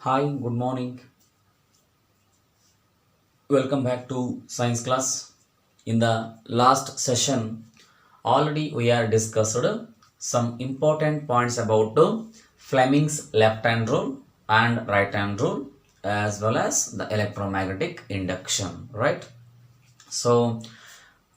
Hi, good morning. Welcome back to science class. In the last session, already we are discussed some important points about Fleming's left hand rule and right hand rule as well as the electromagnetic induction, right? So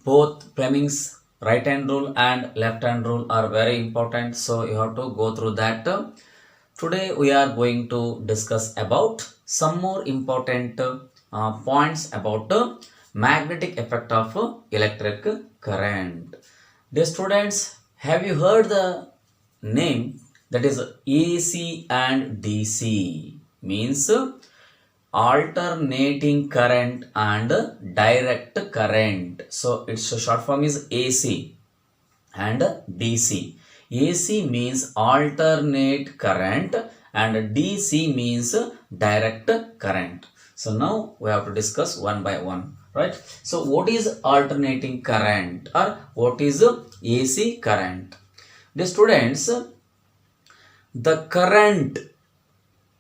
both Fleming's right hand rule and left hand rule are very important, so you have to go through that. Today we are going to discuss about some more important points about magnetic effect of electric current. Dear students, have you heard the name that is AC and DC? Means alternating current and direct current. So its short form is AC and DC. AC means alternate current and DC means direct current. So now we have to discuss one by one, right? So what is alternating current or what is AC current? The students, the current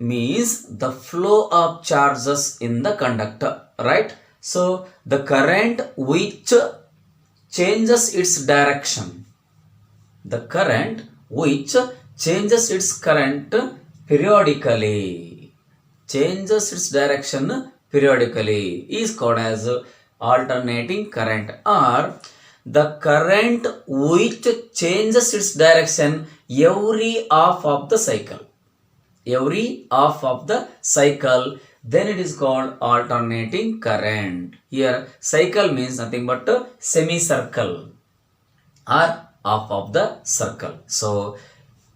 means the flow of charges in the conductor, right? So the current which changes its direction, the current which changes its current periodically, changes its direction periodically is called as alternating current, or the current which changes its direction every half of the cycle, every half of the cycle, then it is called alternating current. Here cycle means nothing but a semicircle or half of the circle. So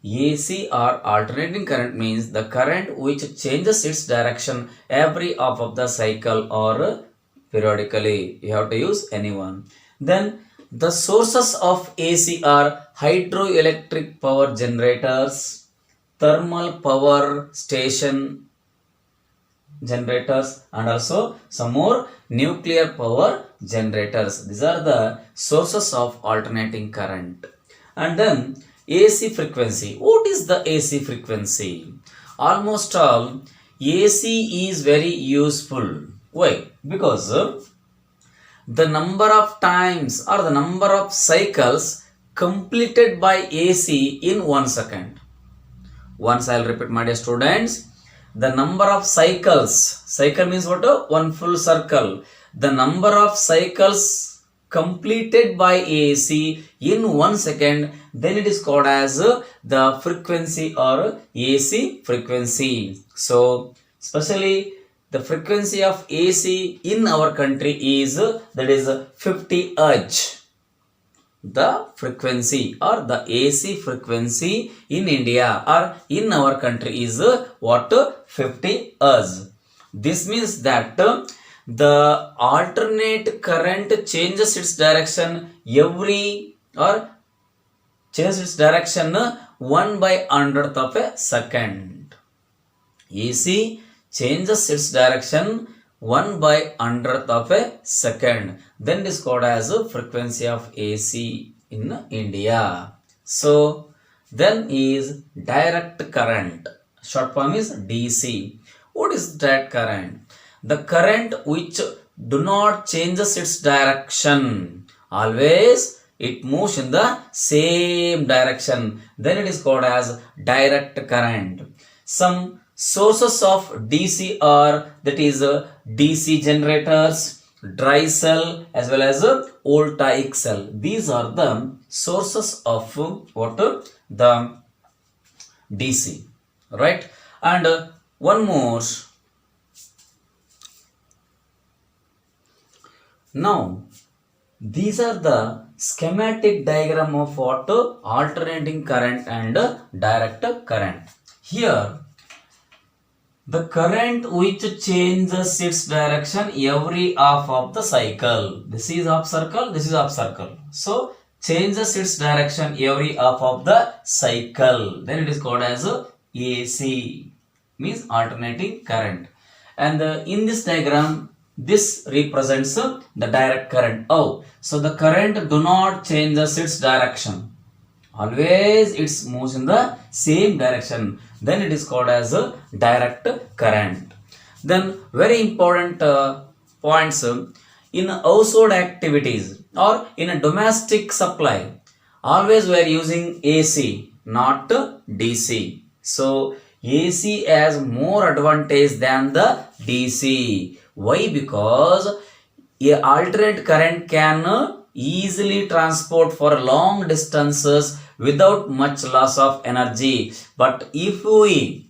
AC or alternating current means the current which changes its direction every half of the cycle or periodically. You have to use any one. Then the sources of AC are hydroelectric power generators, thermal power station generators, and also some more nuclear power generators. These are the sources of alternating current. And then AC frequency. What is the AC frequency? Almost all AC is very useful. Why? Because the number of times or the number of cycles completed by AC in 1 second. Once I will repeat, my dear students, the number of cycles, cycle means what? One full circle. The number of cycles completed by AC in 1 second, then it is called as the frequency or AC frequency. So especially the frequency of AC in our country is that is 50 Hz. The frequency or the AC frequency in India or in our country is what? 50 Hz. This means that the alternate current changes its direction every or changes its direction 1/100th of a second. AC changes its direction 1/100th of a second. Then it is called as a frequency of AC in India. So then is direct current. Short form is DC. What is direct current? The current which do not changes its direction. Always it moves in the same direction. Then it is called as direct current. Some sources of DC are that is DC generators, dry cell as well as voltaic cell. These are the sources of what? The DC, right? And one more. Now these are the schematic diagram of what? Alternating current and direct current. Here the current which changes its direction every half of the cycle. This is half circle, this is half circle. So changes its direction every half of the cycle. Then it is called as AC, means alternating current. And in this diagram, this represents the direct current. Oh, so the current do not changes its direction. Always it moves in the same direction. Then it is called as a direct current. Then very important points in household activities or in a domestic supply. Always we are using AC, not DC. So AC has more advantage than the DC. Why? Because a alternate current can easily transport for long distances without much loss of energy. But if we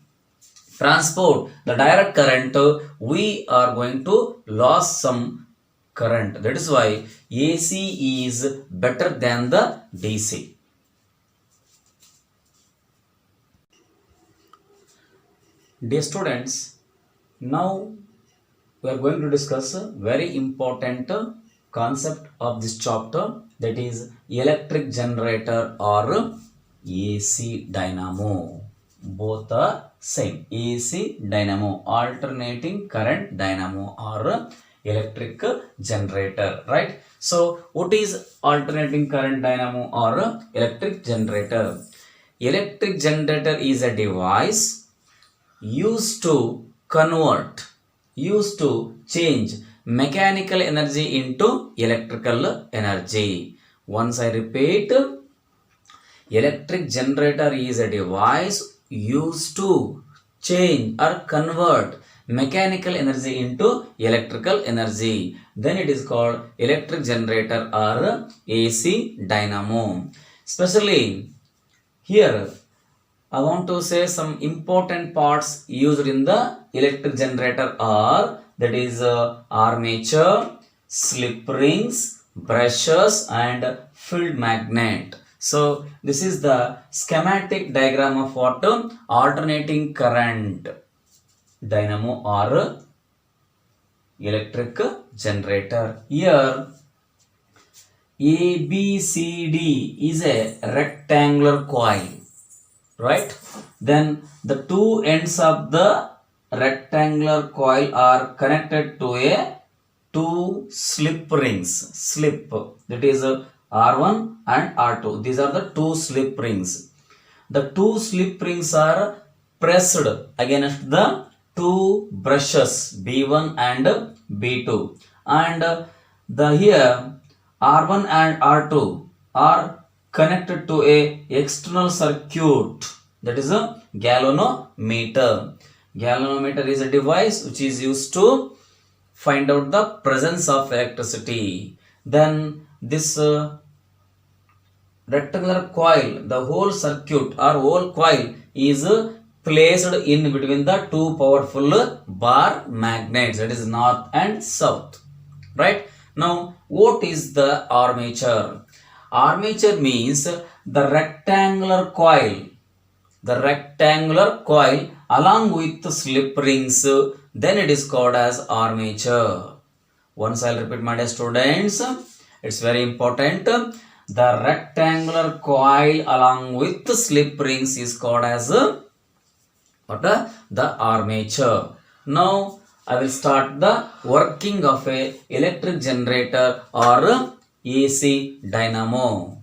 transport the direct current, we are going to lose some current. That is why AC is better than the DC. Dear students, now we are going to discuss a very important concept of this chapter, that is electric generator or AC dynamo. Both are same. AC dynamo, alternating current dynamo or electric generator, right? So what is alternating current dynamo or electric generator? Electric generator is a device used to change mechanical energy into electrical energy. Once I repeat, electric generator is a device used to change or convert mechanical energy into electrical energy. Then it is called electric generator or AC dynamo. Especially here I want to say some important parts used in the electric generator are, that is armature, slip rings, brushes and field magnet. So this is the schematic diagram of what? Alternating current dynamo or electric generator. Here ABCD is a rectangular coil, right? Then the two ends of the rectangular coil are connected to a two slip rings. That is R1 and R2. These are the two slip rings. The two slip rings are pressed against the two brushes B1 and B2, and the here R1 and R2 are connected to a external circuit, that is a galvanometer. Galvanometer is a device which is used to find out the presence of electricity. Then this rectangular coil, the whole circuit or whole coil is placed in between the two powerful bar magnets, that is north and south, right? Now what is the armature? Armature means the rectangular coil along with the slip rings, then it is called as armature. Once I'll repeat, my dear students, it's very important. The rectangular coil along with the slip rings is called as what? The armature. Now I will start the working of a electric generator or AC dynamo.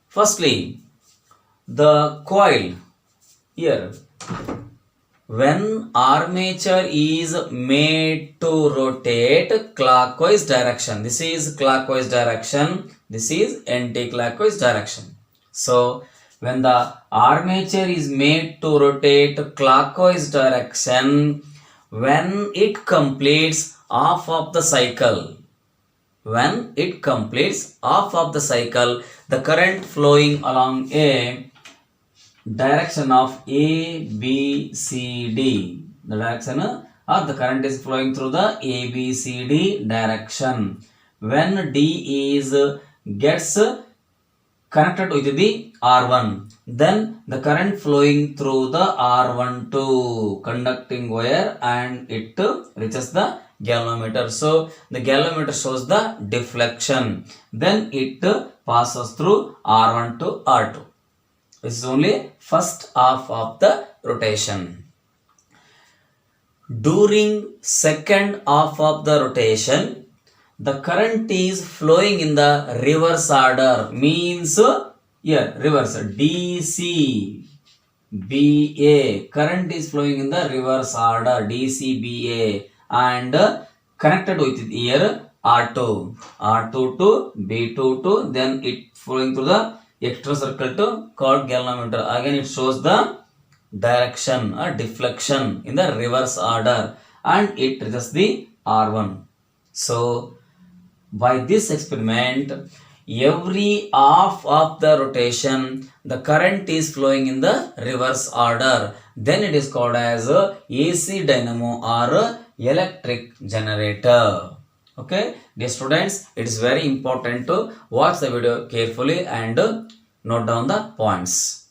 Firstly, the coil here, when armature is made to rotate clockwise direction, this is clockwise direction, this is anti-clockwise direction. So when the armature is made to rotate clockwise direction, when it completes half of the cycle, the current flowing along a direction of A, B, C, D. The direction of the current is flowing through the A, B, C, D direction. When D is gets connected with the R1, then the current flowing through the R12 conducting wire and it reaches the galvanometer. So the galvanometer shows the deflection. Then it passes through R1 to R2. This is only first half of the rotation. During second half of the rotation, the current is flowing in the reverse order. Means here reverse DC BA, current is flowing in the reverse order DCBA, and connected with it here R2 to B2 to, then it flowing through the extra circle to called galvanometer. Again it shows the direction or deflection in the reverse order, and it reaches the R1. So by this experiment, every half of the rotation the current is flowing in the reverse order, then it is called as AC dynamo or electric generator. Okay, dear students, it is very important to watch the video carefully and note down the points.